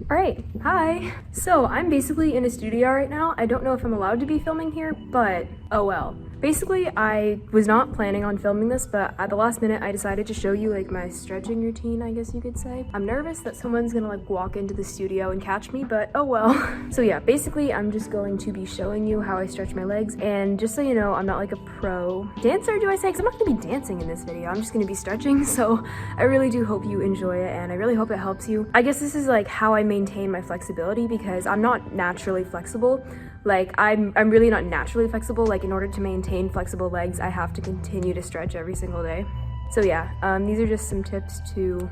Alright, hi! So, I'm basically in a studio right now. I don't know if I'm allowed to be filming here, but oh well. Basically, I was not planning on filming this, but at the last minute, I decided to show you like my stretching routine, I guess you could say. I'm nervous that someone's gonna like walk into the studio and catch me, but oh well. So yeah, basically, I'm just going to be showing you how I stretch my legs, and just so you know, I'm not like a pro dancer, do I say? Because I'm not gonna be dancing in this video, I'm just gonna be stretching, so I really do hope you enjoy it, and I really hope it helps you. I guess this is like how I maintain my flexibility, because I'm not naturally flexible. Like, I'm really not naturally flexible. Like, in order to maintain flexible legs, I have to continue to stretch every single day. So yeah, these are just some tips to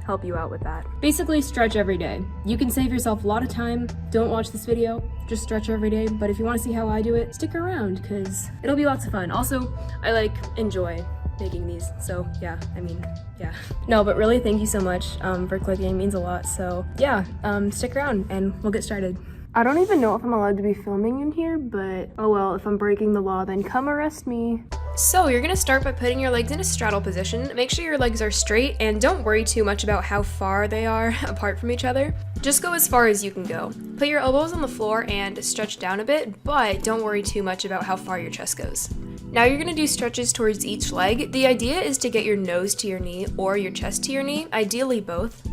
help you out with that. Basically, stretch every day. You can save yourself a lot of time. Don't watch this video, just stretch every day. But if you want to see how I do it, stick around, because it'll be lots of fun. Also, I like enjoy making these, so yeah, I mean, yeah. No, but really, thank you so much for clicking. It means a lot. So yeah, stick around and we'll get started. I don't even know if I'm allowed to be filming in here, but oh well, if I'm breaking the law, then come arrest me. So you're gonna start by putting your legs in a straddle position. Make sure your legs are straight and don't worry too much about how far they are apart from each other. Just go as far as you can go. Put your elbows on the floor and stretch down a bit, but don't worry too much about how far your chest goes. Now you're gonna do stretches towards each leg. The idea is to get your nose to your knee or your chest to your knee, ideally both.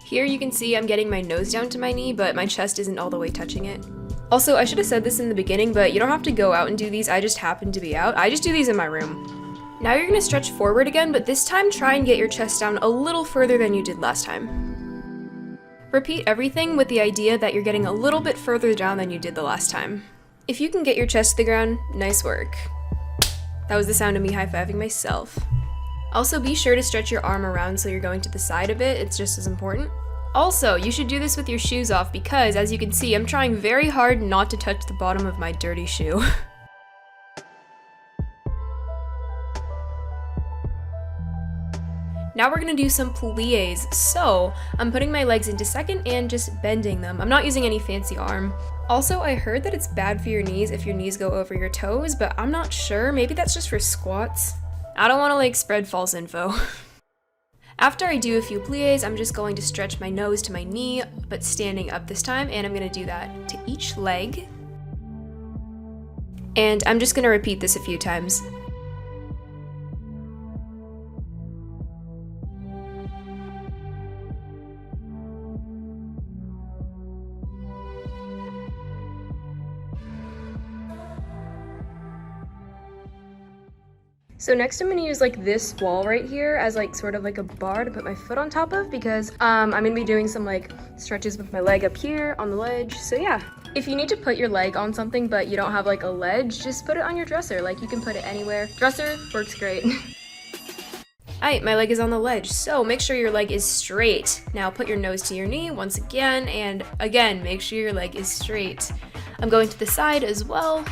Here you can see I'm getting my nose down to my knee, but my chest isn't all the way touching it. Also, I should have said this in the beginning, but you don't have to go out and do these. I just happen to be out. I just do these in my room. Now you're gonna stretch forward again, but this time try and get your chest down a little further than you did last time. Repeat everything with the idea that you're getting a little bit further down than you did the last time. If you can get your chest to the ground, nice work. That was the sound of me high-fiving myself. Also, be sure to stretch your arm around so you're going to the side a bit, it's just as important. Also, you should do this with your shoes off because, as you can see, I'm trying very hard not to touch the bottom of my dirty shoe. Now we're gonna do some pliés. So, I'm putting my legs into second and just bending them. I'm not using any fancy arm. Also, I heard that it's bad for your knees if your knees go over your toes, but I'm not sure. Maybe that's just for squats. I don't want to like spread false info. After I do a few pliés, I'm just going to stretch my nose to my knee, but standing up this time, and I'm going to do that to each leg. And I'm just going to repeat this a few times. So next I'm gonna use like this wall right here as like sort of like a bar to put my foot on top of, because I'm gonna be doing some like stretches with my leg up here on the ledge. So yeah, if you need to put your leg on something but you don't have like a ledge, just put it on your dresser. Like you can put it anywhere. Dresser works great. Alright, my leg is on the ledge, so make sure your leg is straight. Now put your nose to your knee once again, and again, make sure your leg is straight. I'm going to the side as well.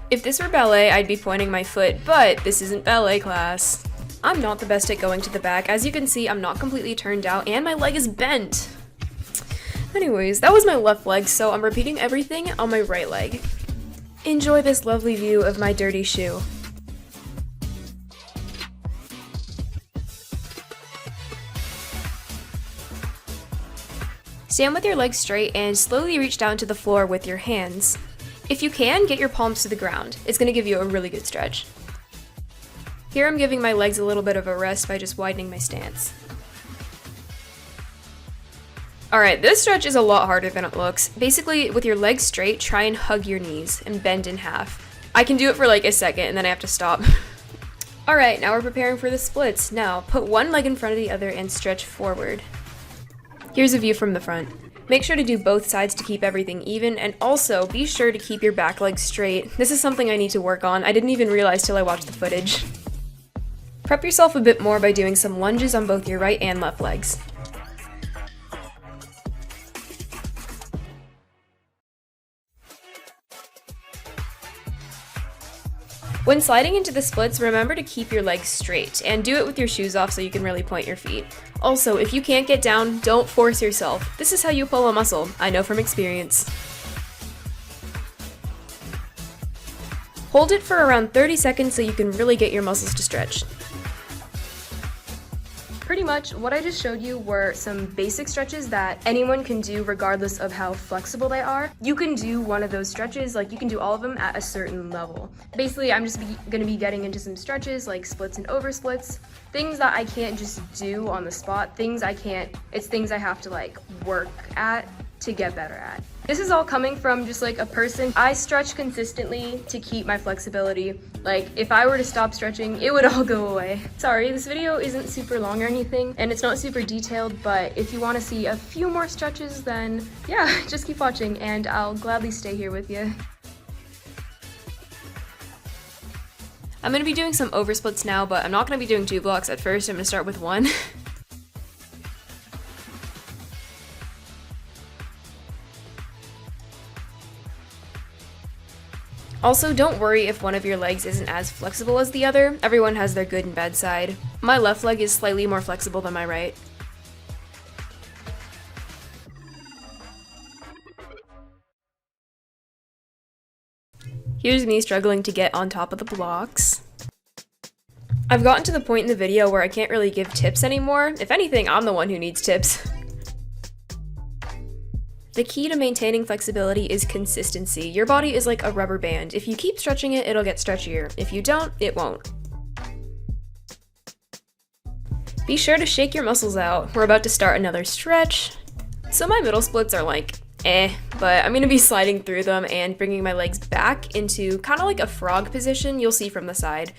If this were ballet, I'd be pointing my foot, but this isn't ballet class. I'm not the best at going to the back. As you can see, I'm not completely turned out, and my leg is bent. Anyways, that was my left leg, so I'm repeating everything on my right leg. Enjoy this lovely view of my dirty shoe. Stand with your legs straight and slowly reach down to the floor with your hands. If you can, get your palms to the ground. It's going to give you a really good stretch. Here I'm giving my legs a little bit of a rest by just widening my stance. Alright, this stretch is a lot harder than it looks. Basically, with your legs straight, try and hug your knees and bend in half. I can do it for like a second and then I have to stop. Alright, now we're preparing for the splits. Now, put one leg in front of the other and stretch forward. Here's a view from the front. Make sure to do both sides to keep everything even, and also be sure to keep your back leg straight. This is something I need to work on. I didn't even realize till I watched the footage. Prep yourself a bit more by doing some lunges on both your right and left legs. When sliding into the splits, remember to keep your legs straight, and do it with your shoes off so you can really point your feet. Also, if you can't get down, don't force yourself. This is how you pull a muscle. I know from experience. Hold it for around 30 seconds so you can really get your muscles to stretch. pretty much what I just showed you were some basic stretches that anyone can do regardless of how flexible they are. You can do one of those stretches, like you can do all of them at a certain level. Basically, I'm just gonna be getting into some stretches like splits and over splits, things that I can't just do on the spot, it's things I have to like work at to get better at. This is all coming from just like a person. I stretch consistently to keep my flexibility. Like if I were to stop stretching, it would all go away. Sorry, this video isn't super long or anything, and it's not super detailed, but if you want to see a few more stretches, then yeah, just keep watching and I'll gladly stay here with you. I'm gonna be doing some over splits now, but I'm not gonna be doing 2 blocks at first. I'm gonna start with 1. Also, don't worry if one of your legs isn't as flexible as the other. Everyone has their good and bad side. My left leg is slightly more flexible than my right. Here's me struggling to get on top of the blocks. I've gotten to the point in the video where I can't really give tips anymore. If anything, I'm the one who needs tips. The key to maintaining flexibility is consistency. Your body is like a rubber band. If you keep stretching it, it'll get stretchier. If you don't, it won't. Be sure to shake your muscles out. We're about to start another stretch. So my middle splits are like, but I'm gonna be sliding through them and bringing my legs back into kind of like a frog position you'll see from the side.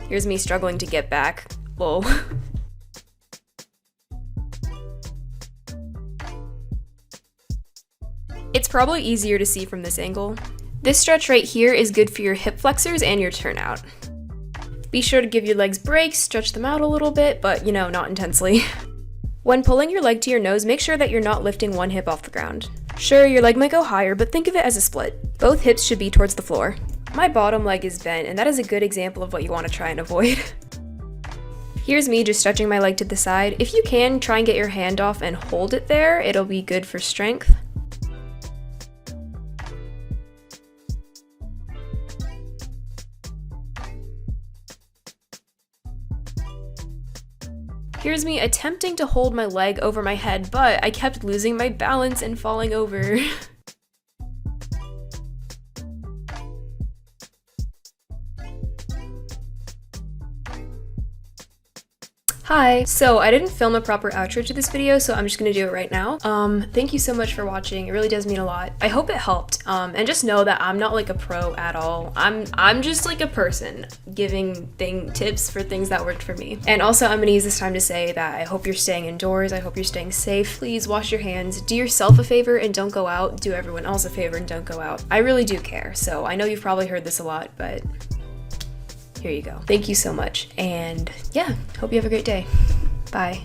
Here's me struggling to get back. Lol. It's probably easier to see from this angle. This stretch right here is good for your hip flexors and your turnout. Be sure to give your legs breaks, stretch them out a little bit, but you know, not intensely. When pulling your leg to your nose, make sure that you're not lifting one hip off the ground. Sure, your leg might go higher, but think of it as a split. Both hips should be towards the floor. My bottom leg is bent, and that is a good example of what you want to try and avoid. Here's me just stretching my leg to the side. If you can, try and get your hand off and hold it there. It'll be good for strength. Here's me attempting to hold my leg over my head, but I kept losing my balance and falling over. Hi! So I didn't film a proper outro to this video, so I'm just gonna do it right now. Thank you so much for watching. It really does mean a lot. I hope it helped. And just know that I'm not like a pro at all. I'm just like a person giving tips for things that worked for me. And also I'm gonna use this time to say that I hope you're staying indoors. I hope you're staying safe. Please wash your hands. Do yourself a favor and don't go out. Do everyone else a favor and don't go out. I really do care. So I know you've probably heard this a lot, but here you go. Thank you so much, and yeah, hope you have a great day. Bye.